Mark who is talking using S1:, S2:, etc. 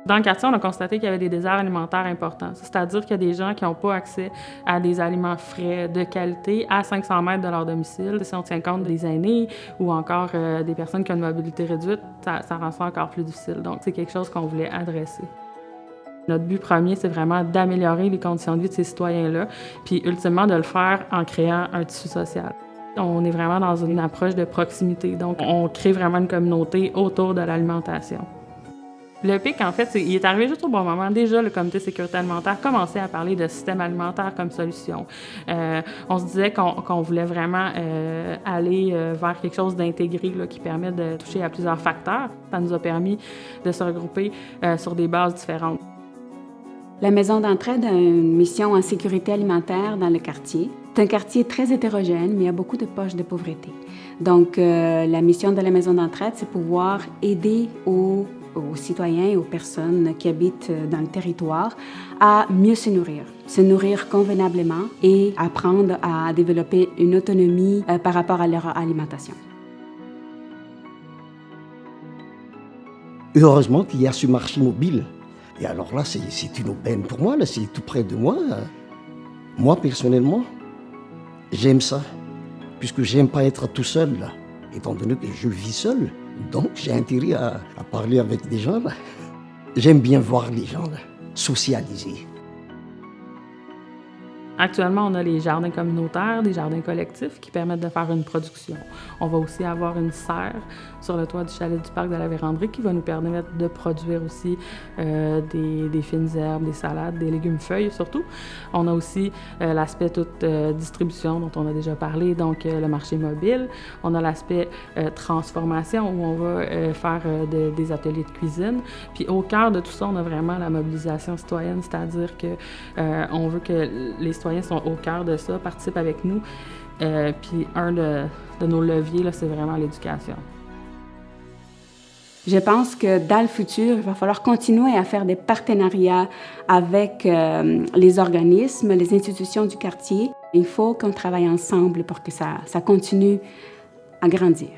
S1: Dans le quartier, on a constaté qu'il y avait des déserts alimentaires importants. C'est-à-dire qu'il y a des gens qui n'ont pas accès à des aliments frais, de qualité, à 500 mètres de leur domicile. Si on tient compte des aînés ou encore des personnes qui ont une mobilité réduite, ça rend ça encore plus difficile. Donc, c'est quelque chose qu'on voulait adresser. Notre but premier, c'est vraiment d'améliorer les conditions de vie de ces citoyens-là, puis ultimement de le faire en créant un tissu social. On est vraiment dans une approche de proximité. Donc, on crée vraiment une communauté autour de l'alimentation. Le PIC, en fait, il est arrivé juste au bon moment. Déjà, le Comité de sécurité alimentaire commençait à parler de système alimentaire comme solution. On se disait qu'on voulait vraiment aller vers quelque chose d'intégré là, qui permet de toucher à plusieurs facteurs. Ça nous a permis de se regrouper sur des bases différentes.
S2: La Maison d'entraide a une mission en sécurité alimentaire dans le quartier. C'est un quartier très hétérogène, mais il y a beaucoup de poches de pauvreté. Donc, la mission de la Maison d'entraide, c'est pouvoir aider aux citoyens et aux personnes qui habitent dans le territoire à mieux se nourrir convenablement et apprendre à développer une autonomie par rapport à leur alimentation.
S3: Heureusement qu'il y a ce marché mobile. Et alors là, c'est une aubaine pour moi, là, c'est tout près de moi. Moi, personnellement, j'aime ça, puisque j'aime pas être tout seul, là, étant donné que je vis seul. Donc, j'ai intérêt à parler avec des gens, là. J'aime bien voir les gens, là, socialiser.
S1: Actuellement, on a les jardins communautaires, des jardins collectifs qui permettent de faire une production. On va aussi avoir une serre sur le toit du chalet du parc de la Vérandrie qui va nous permettre de produire aussi des fines herbes, des salades, des légumes feuilles surtout. On a aussi l'aspect toute distribution dont on a déjà parlé, donc le marché mobile. On a l'aspect transformation où on va faire des ateliers de cuisine. Puis au cœur de tout ça, on a vraiment la mobilisation citoyenne, c'est-à-dire que on veut que les citoyens sont au cœur de ça, participent avec nous. Puis un de nos leviers, là, c'est vraiment l'éducation.
S2: Je pense que dans le futur, il va falloir continuer à faire des partenariats avec les organismes, les institutions du quartier. Il faut qu'on travaille ensemble pour que ça continue à grandir.